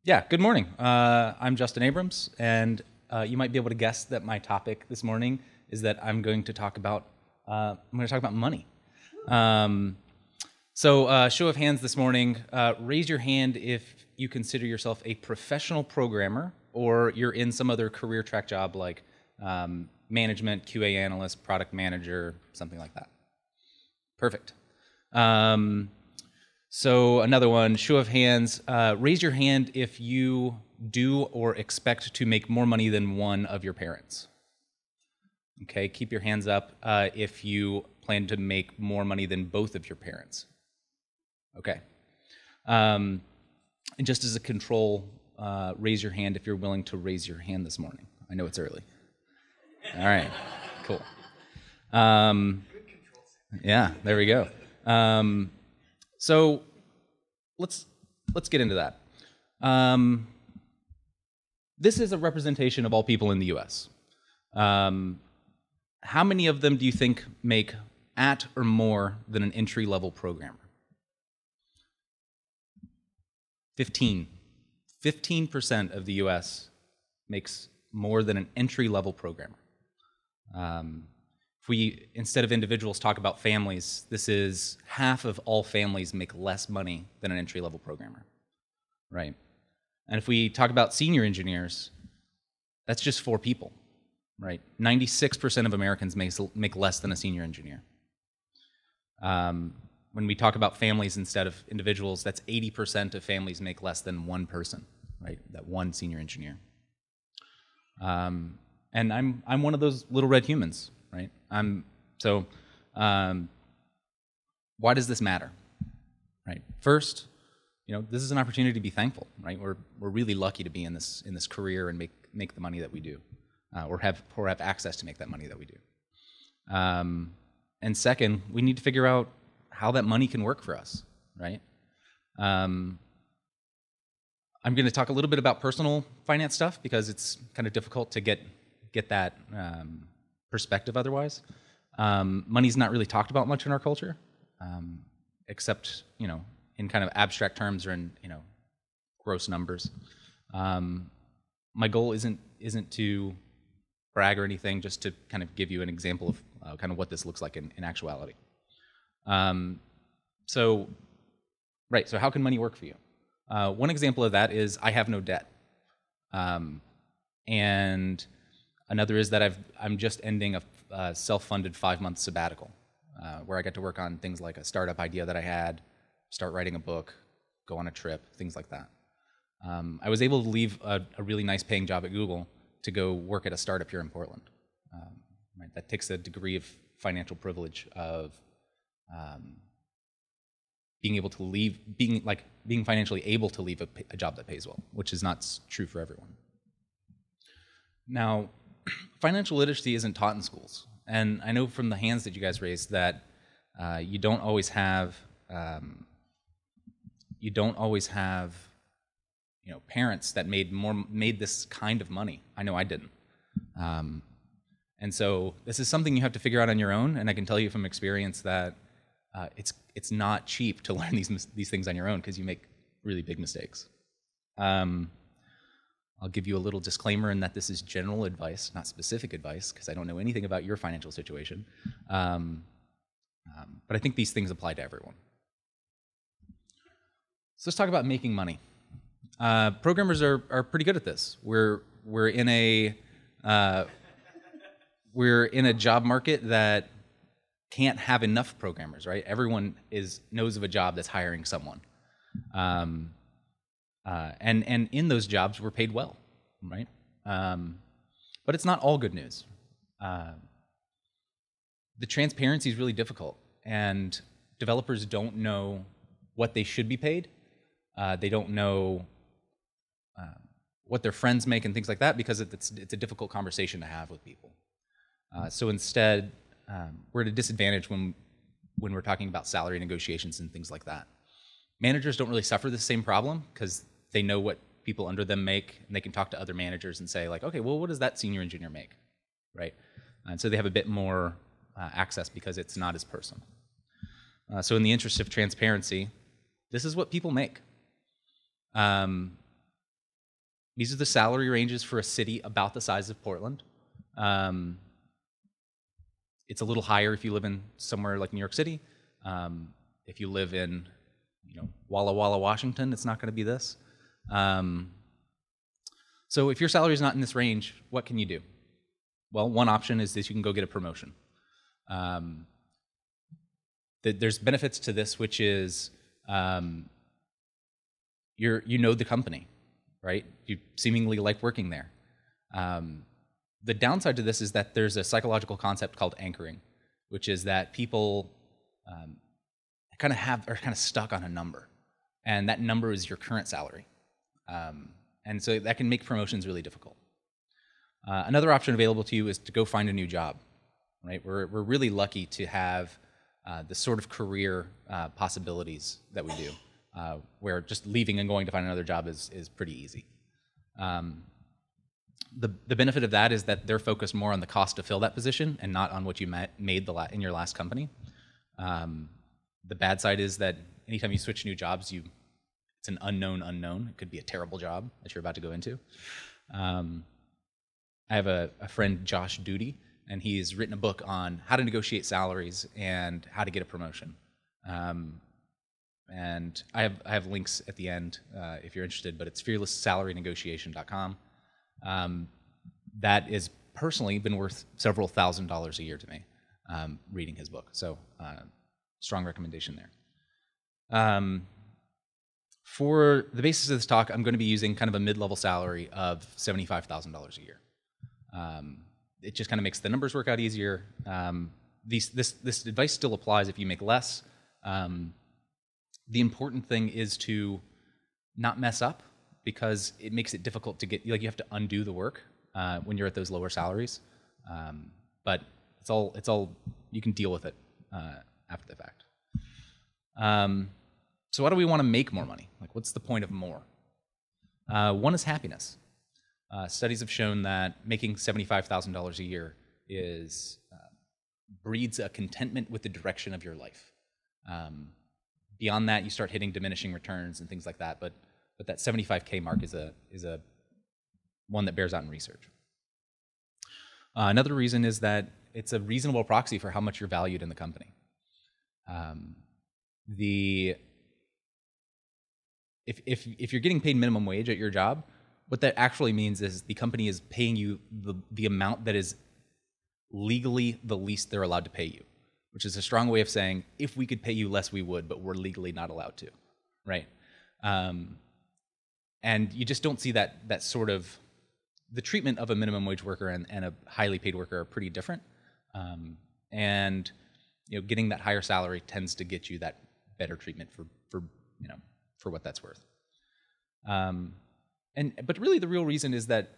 Yeah, good morning. I'm Justin Abrahms, and you might be able to guess that my topic this morning is that I'm going to talk about money. Show of hands this morning. Raise your hand if you consider yourself a professional programmer or you're in some other career track job like management, QA analyst, product manager, something like that. Perfect. So another one, show of hands, raise your hand if you do or expect to make more money than one of your parents. Okay, keep your hands up if you plan to make more money than both of your parents. Okay. And just as a control, raise your hand if you're willing to raise your hand this morning. I know it's early. All right, cool. Yeah, there we go. So let's get into that. This is a representation of all people in the U.S. How many of them do you think make at or more than an entry-level programmer? 15. 15% of the U.S. makes more than an entry-level programmer. If we, instead of individuals, talk about families, this is half of all families make less money than an entry-level programmer, right? And if we talk about senior engineers, that's just 4 people, right? 96% of Americans make less than a senior engineer. When we talk about families instead of individuals, that's 80% of families make less than one person, right? That one senior engineer. And I'm one of those little red humans, right? Why does this matter, right? First, this is an opportunity to be thankful, right? We're really lucky to be in this career and make the money that we do, or have access to make that money that we do. And second, we need to figure out how that money can work for us, right? I'm going to talk a little bit about personal finance stuff because it's kind of difficult to get that perspective otherwise. Money's not really talked about much in our culture, except in kind of abstract terms or in gross numbers. My goal isn't to brag or anything, just to kind of give you an example of kind of what this looks like in actuality. So how can money work for you? One example of that is I have no debt, and another is that I'm just ending a self-funded 5-month sabbatical, where I get to work on things like a startup idea that I had, start writing a book, go on a trip, things like that. I was able to leave a really nice paying job at Google to go work at a startup here in Portland. Right? That takes a degree of financial privilege of being financially able to leave a job that pays well, which is not true for everyone. Now, financial literacy isn't taught in schools, and I know from the hands that you guys raised that you don't always have parents that made this kind of money. I know I didn't, and so this is something you have to figure out on your own. And I can tell you from experience that it's not cheap to learn these things on your own because you make really big mistakes. I'll give you a little disclaimer in that this is general advice, not specific advice, because I don't know anything about your financial situation. But I think these things apply to everyone. So let's talk about making money. Programmers are pretty good at this. We're in a job market that can't have enough programmers, right? Everyone knows of a job that's hiring someone. And in those jobs, we're paid well, right? But it's not all good news. The transparency is really difficult, and developers don't know what they should be paid. They don't know what their friends make and things like that because it's a difficult conversation to have with people. So instead, we're at a disadvantage when we're talking about salary negotiations and things like that. Managers don't really suffer the same problem because they know what people under them make, and they can talk to other managers and say, like, okay, well, what does that senior engineer make, right? And so they have a bit more access because it's not as personal. So in the interest of transparency, this is what people make. These are the salary ranges for a city about the size of Portland. It's a little higher if you live in somewhere like New York City. If you live in, Walla Walla, Washington, it's not going to be this. So if your salary is not in this range, what can you do? Well, one option is that you can go get a promotion. There's benefits to this, which is you know the company, right? You seemingly like working there. The downside to this is that there's a psychological concept called anchoring, which is that people are kind of stuck on a number, and that number is your current salary, and so that can make promotions really difficult. Another option available to you is to go find a new job, right? We're really lucky to have the sort of career possibilities that we do, where just leaving and going to find another job is pretty easy. The benefit of that is that they're focused more on the cost to fill that position and not on what you made in your last company. The bad side is that anytime you switch new jobs, it's an unknown unknown. It could be a terrible job that you're about to go into. I have a friend, Josh Duty, and he's written a book on how to negotiate salaries and how to get a promotion. And I have links at the end if you're interested, but it's fearlessSalaryNegotiation.com. That has personally been worth several $1,000s a year to me, reading his book. So strong recommendation there. For the basis of this talk, I'm going to be using kind of a mid-level salary of $75,000 a year. It just kind of makes the numbers work out easier. This advice still applies if you make less. The important thing is to not mess up, because it makes it difficult to get, you have to undo the work when you're at those lower salaries. But it's all you can deal with it after the fact. So why do we want to make more money? What's the point of more? One is happiness. Studies have shown that making $75,000 a year breeds a contentment with the direction of your life. Beyond that, you start hitting diminishing returns and things like that. But that 75K mark is a one that bears out in research. Another reason is that it's a reasonable proxy for how much you're valued in the company. If you're getting paid minimum wage at your job, what that actually means is the company is paying you the amount that is legally the least they're allowed to pay you, which is a strong way of saying, if we could pay you less, we would, but we're legally not allowed to, right? And you just don't see that sort of, the treatment of a minimum wage worker and a highly paid worker are pretty different. And getting that higher salary tends to get you that better treatment for what that's worth. But really the real reason is that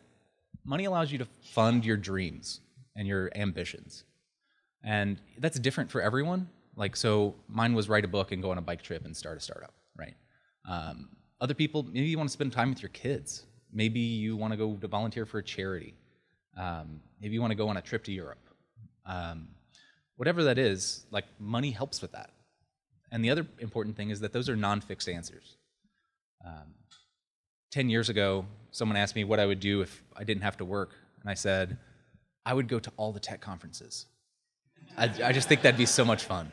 money allows you to fund your dreams and your ambitions. And that's different for everyone. So mine was write a book and go on a bike trip and start a startup, right? Other people, maybe you want to spend time with your kids. Maybe you want to go to volunteer for a charity. Maybe you want to go on a trip to Europe. Whatever that is, money helps with that. And the other important thing is that those are non-fixed answers. 10 years ago, someone asked me what I would do if I didn't have to work. And I said, I would go to all the tech conferences. I just think that'd be so much fun.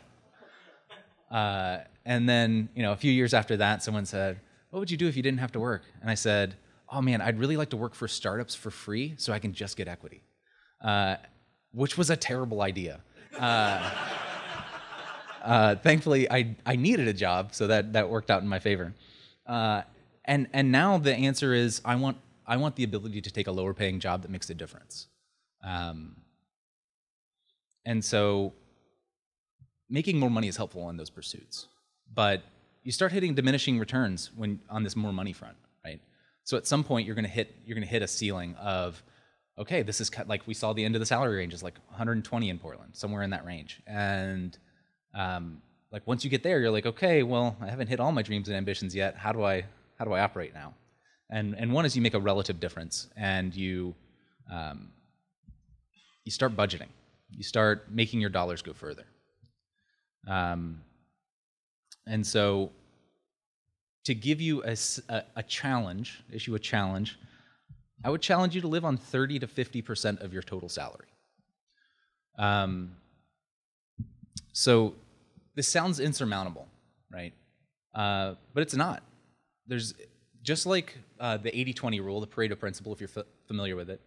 And then, a few years after that, someone said, what would you do if you didn't have to work? And I said, oh man, I'd really like to work for startups for free so I can just get equity, which was a terrible idea. Thankfully, I needed a job, so that worked out in my favor. And now the answer is I want the ability to take a lower paying job that makes a difference. And so making more money is helpful in those pursuits, but you start hitting diminishing returns on this more money front, right? So at some point you're going to hit a ceiling of, okay, this is like we saw the end of the salary range is 120 in Portland, somewhere in that range. And once you get there, you're like, okay, well, I haven't hit all my dreams and ambitions yet. How do I operate now? And one is you make a relative difference, and you start budgeting. You start making your dollars go further. And so to give you issue a challenge, I would challenge you to live on 30 to 50% of your total salary. So this sounds insurmountable, right? But it's not. There's just like the 80-20 rule, the Pareto principle, if you're familiar with it.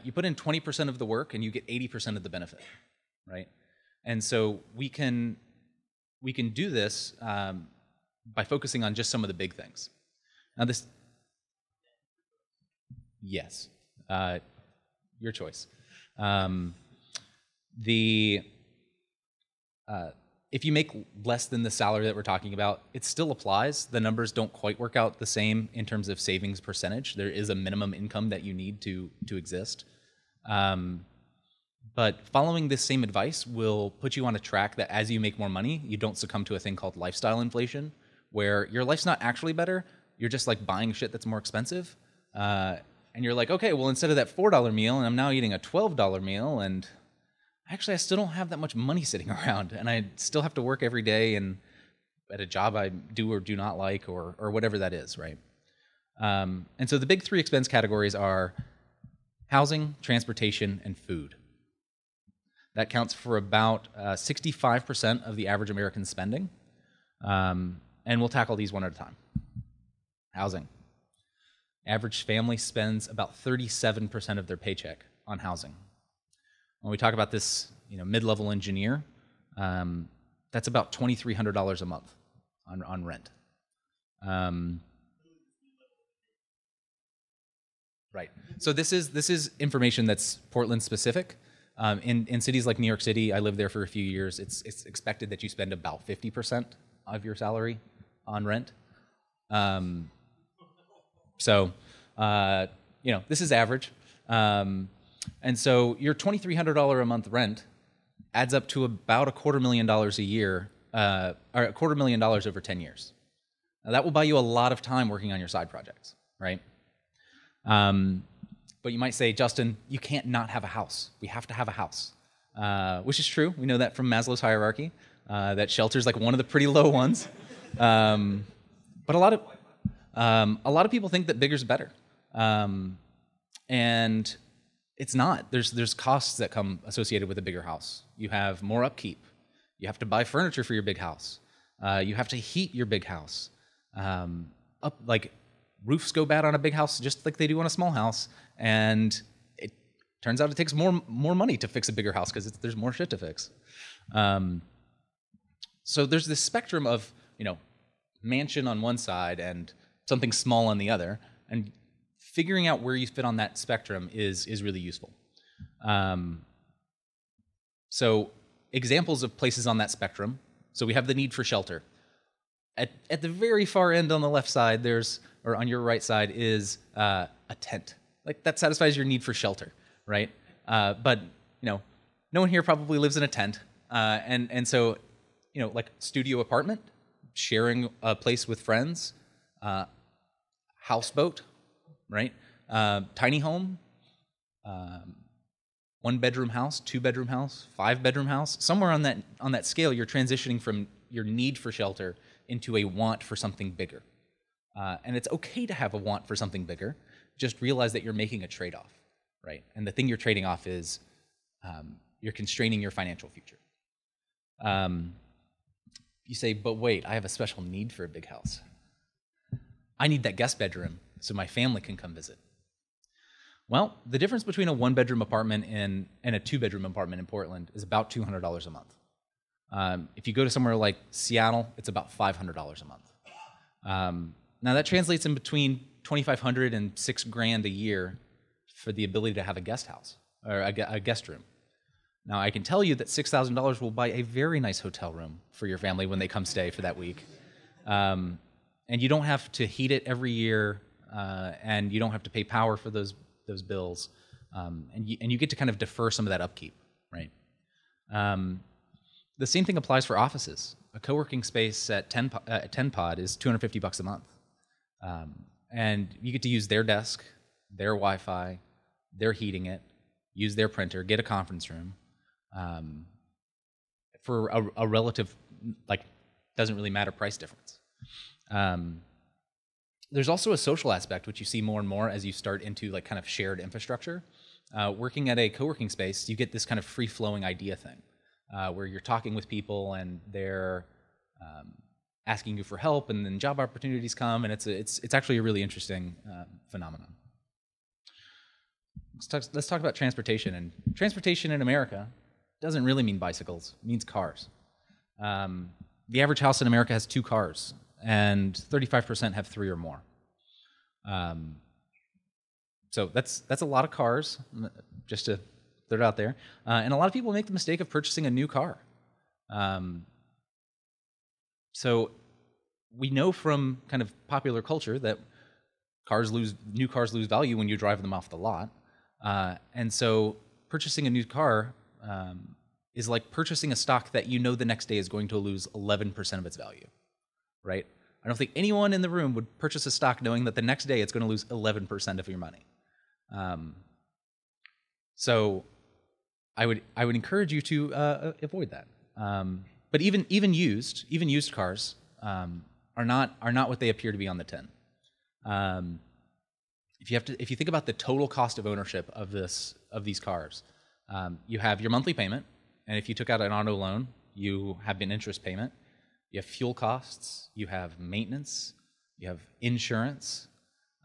You put in 20% of the work and you get 80% of the benefit, right? And so we can do this by focusing on just some of the big things. Now this, yes, your choice. If you make less than the salary that we're talking about, it still applies. The numbers don't quite work out the same in terms of savings percentage. There is a minimum income that you need to exist. But following this same advice will put you on a track that as you make more money, you don't succumb to a thing called lifestyle inflation, where your life's not actually better. You're just like buying shit that's more expensive. And you're like, okay, well, instead of that $4 meal, and I'm now eating a $12 meal, and actually I still don't have that much money sitting around, and I still have to work every day and at a job I do or do not like, or whatever that is, right? And so the big three expense categories are housing, transportation, and food. That counts for about 65% of the average American spending. And we'll tackle these one at a time. Housing. Average family spends about 37% of their paycheck on housing. When we talk about this, mid-level engineer, that's about $2,300 a month on rent. Right. So this is information that's Portland specific. In cities like New York City, I lived there for a few years. It's expected that you spend about 50% of your salary on rent. So this is average. And so your $2,300 a month rent adds up to about $250,000 a year, or $250,000 over 10 years. Now that will buy you a lot of time working on your side projects, right? But you might say, Justin, you can't not have a house. We have to have a house, which is true. We know that from Maslow's hierarchy, that shelter's like one of the pretty low ones. But a lot of people think that bigger's better, and it's not. There's costs that come associated with a bigger house. You have more upkeep. You have to buy furniture for your big house. You have to heat your big house. Roofs go bad on a big house just like they do on a small house, and it turns out it takes more money to fix a bigger house because there's more shit to fix. So there's this spectrum of mansion on one side and something small on the other, and figuring out where you fit on that spectrum is really useful. So examples of places on that spectrum. So we have the need for shelter. At the very far end on the left side, or on your right side, is a tent. Like that satisfies your need for shelter, right? But no one here probably lives in a tent, and so like studio apartment, sharing a place with friends, houseboat, right? Tiny home, 1-bedroom house, 2-bedroom house, 5-bedroom house. Somewhere on that scale, you're transitioning from your need for shelter into a want for something bigger. And it's okay to have a want for something bigger. Just realize that you're making a trade-off, right? And the thing you're trading off is you're constraining your financial future. You say, but wait, I have a special need for a big house. I need that guest bedroom so my family can come visit. Well, the difference between a 1-bedroom apartment and a 2-bedroom apartment in Portland is about $200 a month. If you go to somewhere like Seattle, it's about $500 a month. Now that translates in between $2,500 and $6,000 a year for the ability to have a guest house or a guest room. Now I can tell you that $6,000 will buy a very nice hotel room for your family when they come stay for that week, and you don't have to heat it every year, and you don't have to pay power for those bills, and you get to kind of defer some of that upkeep, right? The same thing applies for offices. A co-working space at 10 Pod is $250 a month. And you get to use their desk, their Wi-Fi, their heating it, use their printer, get a conference room, for a relative, doesn't really matter price difference. There's also a social aspect, which you see more and more as you start into like kind of shared infrastructure. Working at a co-working space, you get this kind of free-flowing idea thing, where you're talking with people and they're asking you for help, and then job opportunities come, and it's actually a really interesting phenomenon. Let's talk about transportation. And transportation in America doesn't really mean bicycles; it means cars. The average house in America has 2 cars, and 35% have 3 or more. So that's a lot of cars, just to throw it out there. And a lot of people make the mistake of purchasing a new car. So we know from kind of popular culture that new cars lose value when you drive them off the lot. And so purchasing a new car is like purchasing a stock that you know the next day is going to lose 11% of its value, right? I don't think anyone in the room would purchase a stock knowing that the next day it's going to lose 11% of your money. So I would encourage you to avoid that. But even used cars are not what they appear to be on the tin. If you think about the total cost of ownership of these cars, you have your monthly payment, and if you took out an auto loan, you have an interest payment. You have fuel costs, you have maintenance, you have insurance,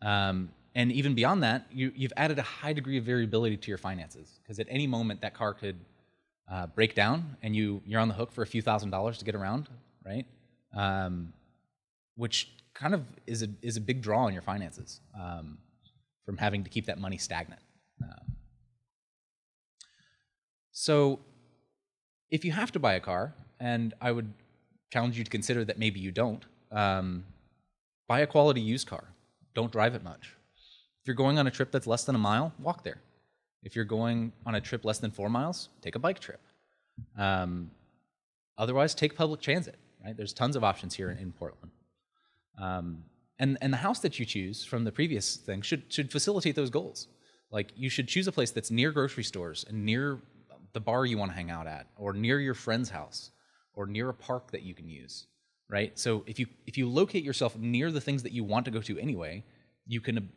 and even beyond that, you've added a high degree of variability to your finances, because at any moment that car could break down, and you're on the hook for a few $1,000s to get around, right? Which kind of is a big draw on your finances from having to keep that money stagnant. So if you have to buy a car, and I would challenge you to consider that maybe you don't, buy a quality used car. Don't drive it much. If you're going on a trip that's less than a mile, walk there. If you're going on a trip less than 4 miles, take a bike trip. Otherwise, take public transit. Right? There's tons of options here in Portland. And the house that you choose from the previous thing should facilitate those goals. Like, you should choose a place that's near grocery stores and near the bar you want to hang out at, or near your friend's house, or near a park that you can use, right? So if you locate yourself near the things that you want to go to anyway, you can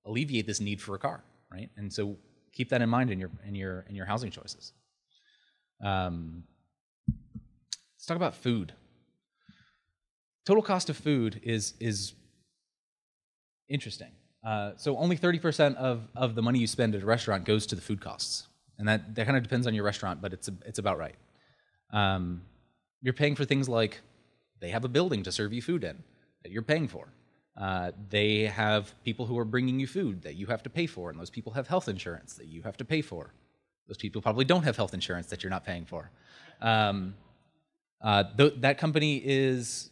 alleviate this need for a car, right? And so keep that in mind in your housing choices. Let's talk about food. Total cost of food is interesting. So only 30% of the money you spend at a restaurant goes to the food costs, and that kind of depends on your restaurant, but it's about right. You're paying for things like they have a building to serve you food in that you're paying for. They have people who are bringing you food that you have to pay for, and those people have health insurance that you have to pay for. Those people probably don't have health insurance that you're not paying for. That company is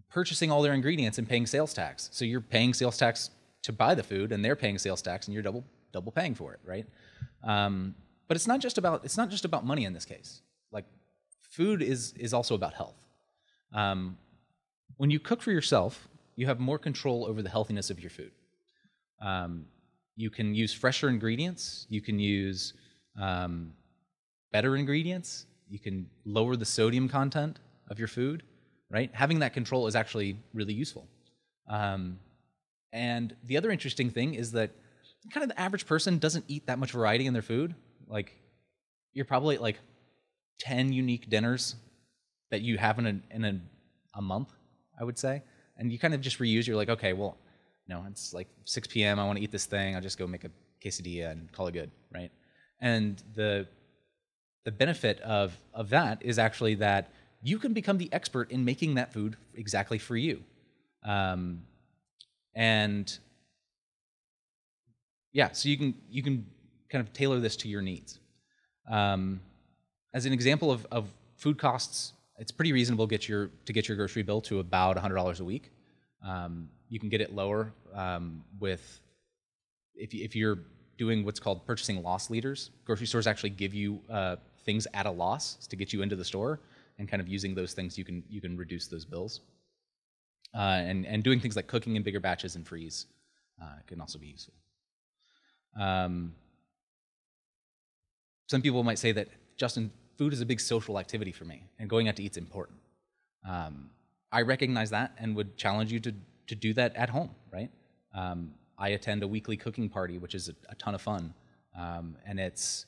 purchasing all their ingredients and paying sales tax. So you're paying sales tax to buy the food, and they're paying sales tax, and you're double paying for it, right? But it's not just about money in this case. Like, food is also about health. When you cook for yourself, you have more control over the healthiness of your food. You can use fresher ingredients. You can use better ingredients. You can lower the sodium content of your food, right? Having that control is actually really useful. And the other interesting thing is that kind of the average person doesn't eat that much variety in their food. Like, you're probably at like 10 unique dinners that you have in a month, I would say. And you kind of just reuse. You're like, okay, well, no, it's like 6 p.m. I want to eat this thing. I'll just go make a quesadilla and call it good, right? And the benefit of that is actually that you can become the expert in making that food exactly for you. And yeah, so you can kind of tailor this to your needs. As an example of food costs, it's pretty reasonable to get your grocery bill to about $100 a week. You can get it lower with if you're doing what's called purchasing loss leaders. Grocery stores actually give you things at a loss to get you into the store, and kind of using those things you can reduce those bills. And doing things like cooking in bigger batches and freeze can also be useful. Some people might say that, Justin, food is a big social activity for me, and going out to eat is important. I recognize that and would challenge you to to do that at home, right? I attend a weekly cooking party, which is a ton of fun, and it's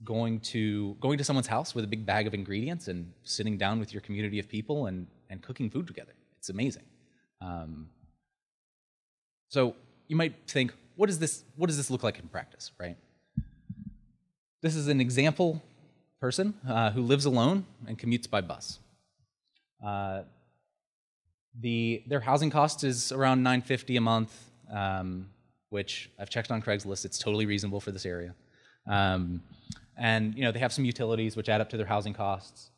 going to someone's house with a big bag of ingredients and sitting down with your community of people and cooking food together. It's amazing. So you might think, what does this look like in practice, right? This is an example person who lives alone and commutes by bus. Their housing cost is around $950 a month, which I've checked on Craigslist. It's totally reasonable for this area. And they have some utilities which add up to their housing costs.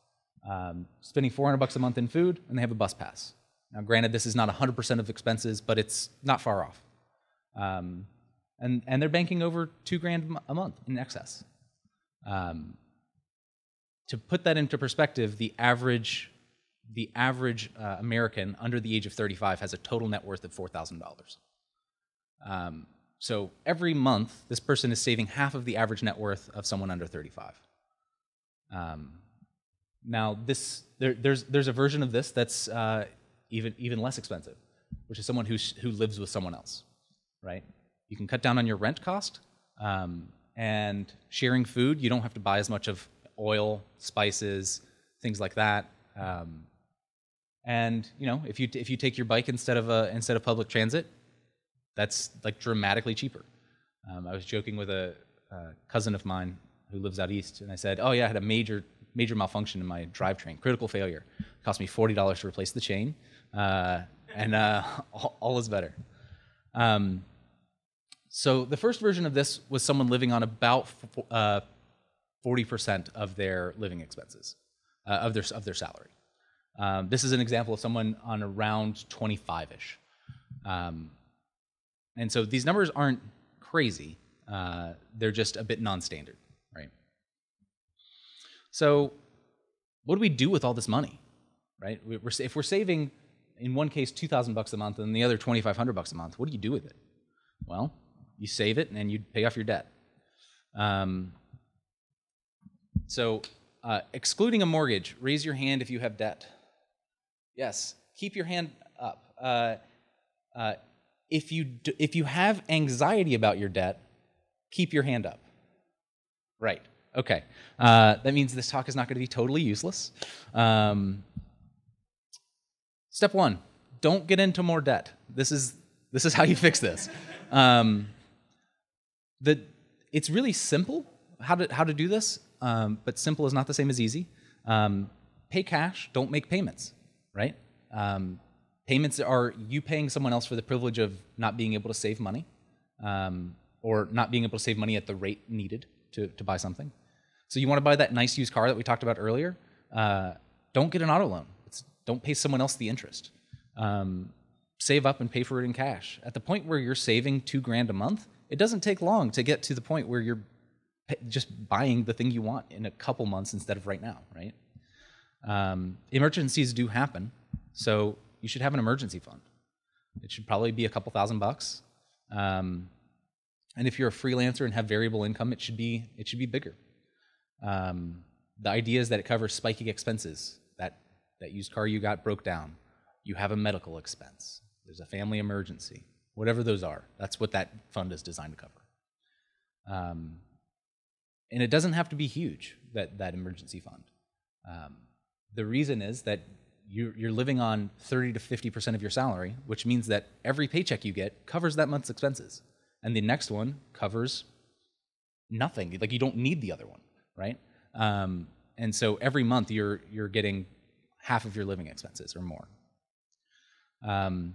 Spending $400 a month in food, and they have a bus pass. Now, granted, this is not 100% of expenses, but it's not far off. And they're banking over $2,000 a month in excess. To put that into perspective, the average American under the age of 35 has a total net worth of $4,000. So every month, this person is saving half of the average net worth of someone under 35. Now, there's a version of this that's even less expensive, which is someone who lives with someone else, right? You can cut down on your rent cost, and sharing food. You don't have to buy as much of oil, spices, things like that. And if you take your bike instead of public transit, that's like dramatically cheaper. I was joking with a cousin of mine who lives out east, and I said, "Oh yeah, I had a major malfunction in my drivetrain, critical failure. It cost me $40 to replace the chain, and all is better." So the first version of this was someone living on about 40% of their living expenses, of their salary. This is an example of someone on around 25-ish. And so these numbers aren't crazy. They're just a bit non-standard, right? So what do we do with all this money, right? If we're saving, in one case, $2,000 a month and the other $2,500 a month, what do you do with it? Well, you save it and you pay off your debt. So excluding a mortgage, raise your hand if you have debt. Yes, keep your hand up. If you have anxiety about your debt, keep your hand up. Right. Okay. That means this talk is not going to be totally useless. Step one: don't get into more debt. This is how you fix this. It's really simple how to do this, but simple is not the same as easy. Pay cash. Don't make payments. Right. Payments are you paying someone else for the privilege of not being able to save money, or not being able to save money at the rate needed to buy something. So you want to buy that nice used car that we talked about earlier? Don't get an auto loan. Don't pay someone else the interest. Save up and pay for it in cash. At the point where you're saving $2,000 a month, it doesn't take long to get to the point where you're just buying the thing you want in a couple months instead of right now, right? Emergencies do happen, so you should have an emergency fund. It should probably be a couple $1,000s. And if you're a freelancer and have variable income, it should be bigger. The idea is that it covers spiking expenses. That used car you got broke down. You have a medical expense. There's a family emergency. Whatever those are, that's what that fund is designed to cover. And it doesn't have to be huge, that emergency fund. The reason is that you're living on 30 to 50% of your salary, which means that every paycheck you get covers that month's expenses. And the next one covers nothing. Like, you don't need the other one, right? And so every month you're getting half of your living expenses or more. And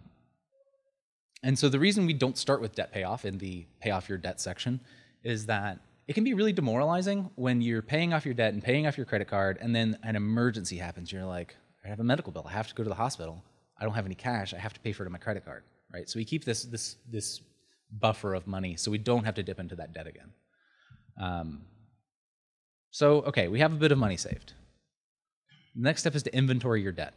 so the reason we don't start with debt payoff in the pay off your debt section is that it can be really demoralizing when you're paying off your debt and paying off your credit card, and then an emergency happens. You're like, I have a medical bill. I have to go to the hospital. I don't have any cash. I have to pay for it on my credit card, right? So we keep this buffer of money so we don't have to dip into that debt again. So, okay, we have a bit of money saved. The next step is to inventory your debt.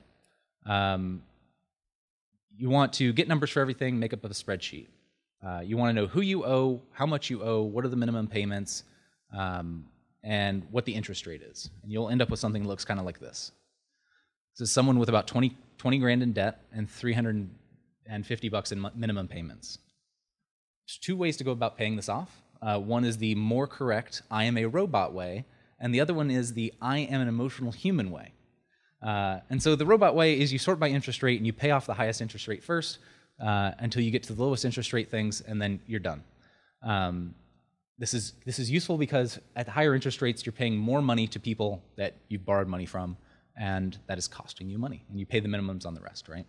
You want to get numbers for everything, make up a spreadsheet. You want to know who you owe, how much you owe, what are the minimum payments, and what the interest rate is. And you'll end up with something that looks kind of like this. This is someone with about 20 grand in debt and and $50 in minimum payments. There's two ways to go about paying this off. One is the more correct I am a robot way, and the other one is the I am an emotional human way. And so the robot way is you sort by interest rate and you pay off the highest interest rate first until you get to the lowest interest rate things, and then you're done. This is useful because at the higher interest rates, you're paying more money to people that you've borrowed money from, and that is costing you money, and you pay the minimums on the rest, right?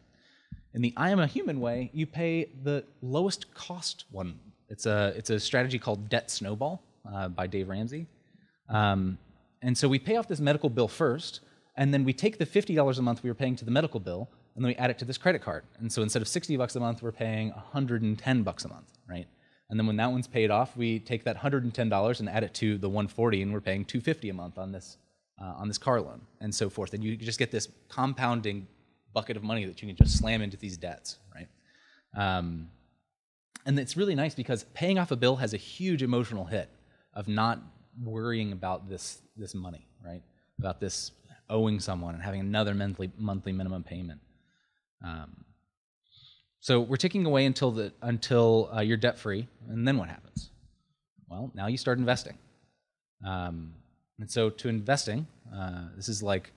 In the I am a human way, you pay the lowest cost one. It's a strategy called debt snowball by Dave Ramsey. And so we pay off this medical bill first, and then we take the $50 a month we were paying to the medical bill, and then we add it to this credit card. And so instead of $60 a month, we're paying $110 a month, right? And then when that one's paid off, we take that $110 and add it to the $140, and we're paying $250 a month on this car loan, and so forth. And you just get this compounding bucket of money that you can just slam into these debts, right? And it's really nice because paying off a bill has a huge emotional hit of not worrying about this money, right? About this owing someone and having another monthly minimum payment. So we're taking away until you're debt free, and then what happens? Well, now you start investing. And so to investing, this is like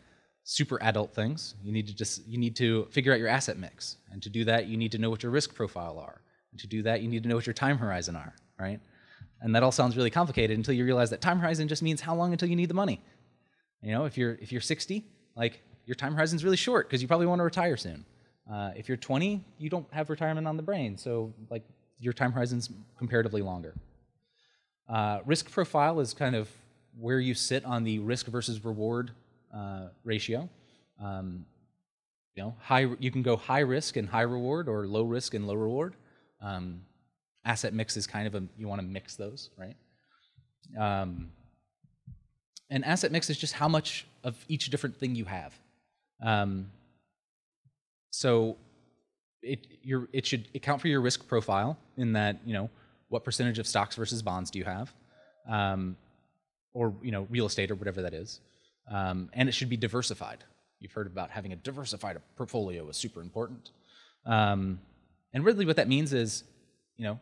super adult things. You need to figure out your asset mix, and to do that, you need to know what your risk profile are. And to do that, you need to know what your time horizon are, right? And that all sounds really complicated until you realize that time horizon just means how long until you need the money. You know, if you're 60, like your time horizon is really short because you probably want to retire soon. If you're 20, you don't have retirement on the brain, so like your time horizon's comparatively longer. Risk profile is kind of where you sit on the risk versus reward ratio. You can go high risk and high reward, or low risk and low reward. Asset mix is kind of you want to mix those, right? And asset mix is just how much of each different thing you have. So it should account for your risk profile in that, what percentage of stocks versus bonds do you have, or real estate or whatever that is, and it should be diversified. You've heard about having a diversified portfolio is super important, and really what that means is,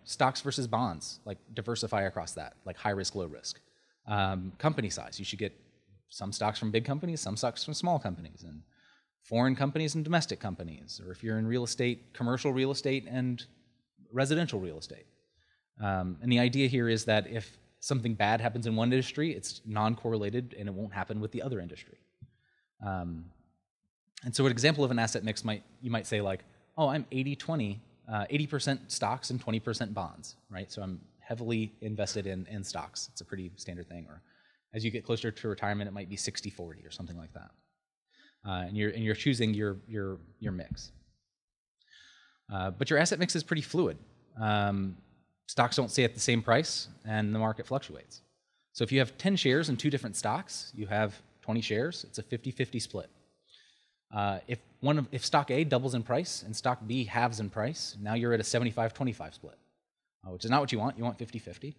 stocks versus bonds, like diversify across that, like high risk, low risk. Company size, you should get some stocks from big companies, some stocks from small companies, and foreign companies and domestic companies, or if you're in real estate, commercial real estate and residential real estate. And the idea here is that if something bad happens in one industry, it's non-correlated and it won't happen with the other industry. And so an example of an asset mix you might say like, oh, I'm 80-20, 80% stocks and 20% bonds, right? So I'm heavily invested in stocks. It's a pretty standard thing. Or as you get closer to retirement, it might be 60-40 or something like that. And you're choosing your mix. But your asset mix is pretty fluid. Stocks don't stay at the same price, and the market fluctuates. So if you have 10 shares in 2 different stocks, you have 20 shares. It's a 50-50 split. If stock A doubles in price and stock B halves in price, now you're at a 75-25 split, which is not what you want. You want 50-50.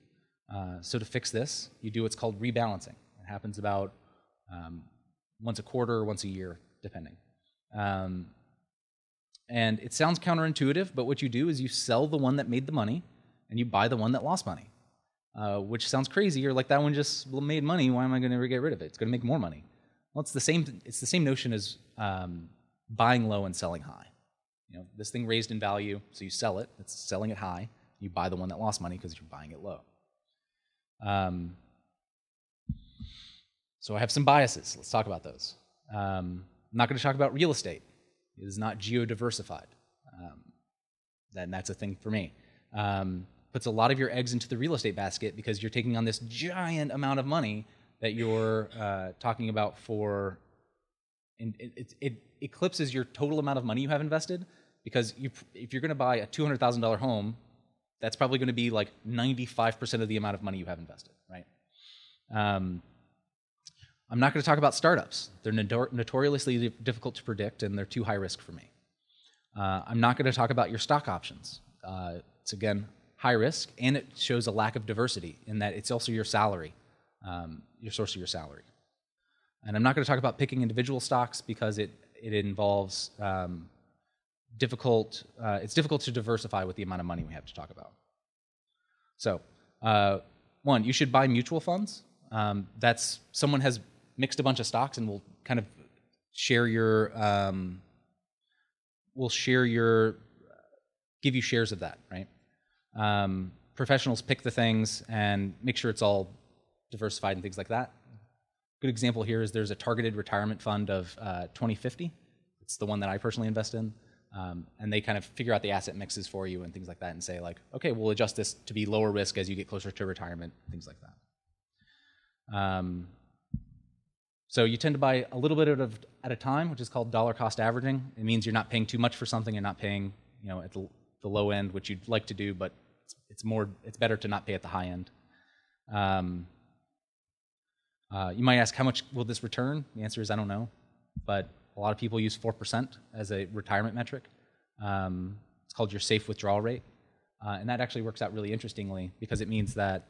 So to fix this, you do what's called rebalancing. It happens about once a quarter or once a year, depending. And it sounds counterintuitive, but what you do is you sell the one that made the money and you buy the one that lost money, which sounds crazy. You're like, that one just made money. Why am I going to get rid of it? It's going to make more money. Well, it's the same notion as buying low and selling high. This thing raised in value, so you sell it. It's selling it high. You buy the one that lost money because you're buying it low. So I have some biases. Let's talk about those. I'm not going to talk about real estate. It is not geo-diversified. That's a thing for me. Puts a lot of your eggs into the real estate basket because you're taking on this giant amount of money that you're talking about for. It eclipses your total amount of money you have invested, because if you're going to buy a $200,000 home, that's probably going to be like 95% of the amount of money you have invested, right? I'm not going to talk about startups. They're notoriously difficult to predict, and they're too high risk for me. I'm not going to talk about your stock options. It's, again, high risk, and it shows a lack of diversity in that it's also your salary, your source of your salary. And I'm not going to talk about picking individual stocks because it involves it's difficult to diversify with the amount of money we have to talk about. So, one, you should buy mutual funds. That's someone has mixed a bunch of stocks and will kind of share your, give you shares of that, right? Professionals pick the things and make sure it's all diversified and things like that. Good example here is there's a targeted retirement fund of 2050. It's the one that I personally invest in. And they kind of figure out the asset mixes for you and things like that and say like, okay, we'll adjust this to be lower risk as you get closer to retirement, things like that. So you tend to buy a little bit at a time, which is called dollar cost averaging. It means you're not paying too much for something and not paying, at the low end, which you'd like to do, but it's better to not pay at the high end. You might ask, how much will this return? The answer is I don't know, but a lot of people use 4% as a retirement metric. It's called your safe withdrawal rate. And that actually works out really interestingly because it means that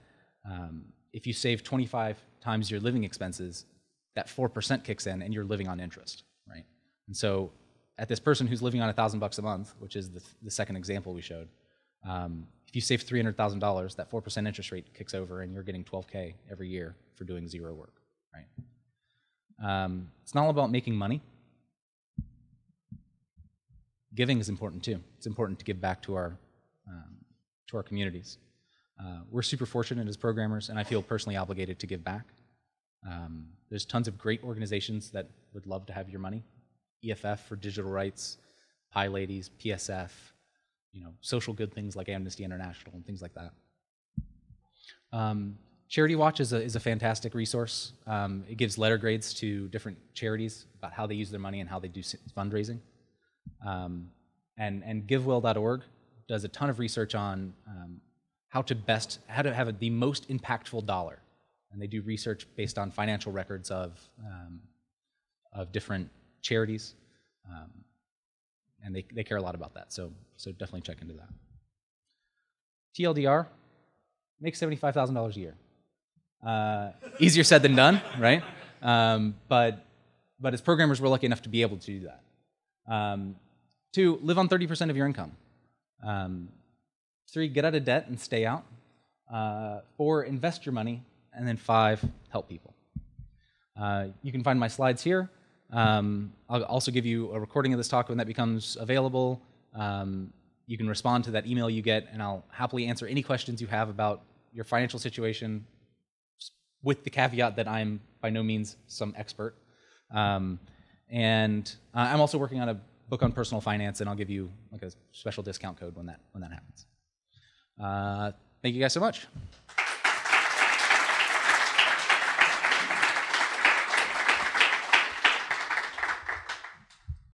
if you save 25 times your living expenses, that 4% kicks in and you're living on interest, right? And so at this person who's living on $1,000 a month, which is the second example we showed, if you save $300,000, that 4% interest rate kicks over and you're getting $12K every year for doing zero work, right? It's not all about making money. Giving is important too. It's important to give back to our communities. We're super fortunate as programmers, and I feel personally obligated to give back. There's tons of great organizations that would love to have your money. EFF for digital rights, PyLadies, PSF, social good things like Amnesty International and things like that. Charity Watch is a fantastic resource. It gives letter grades to different charities about how they use their money and how they do fundraising. And GiveWell.org does a ton of research on how to have the most impactful dollar. And they do research based on financial records of different charities. And they care a lot about that. So definitely check into that. TLDR, make $75,000 a year. Easier said than done, right? But as programmers, we're lucky enough to be able to do that. 2, live on 30% of your income. 3, get out of debt and stay out. 4, invest your money. And then 5, help people. You can find my slides here. I'll also give you a recording of this talk when that becomes available. You can respond to that email you get, and I'll happily answer any questions you have about your financial situation, with the caveat that I'm by no means some expert. And I'm also working on a book on personal finance, and I'll give you like a special discount code when that happens. Thank you guys so much.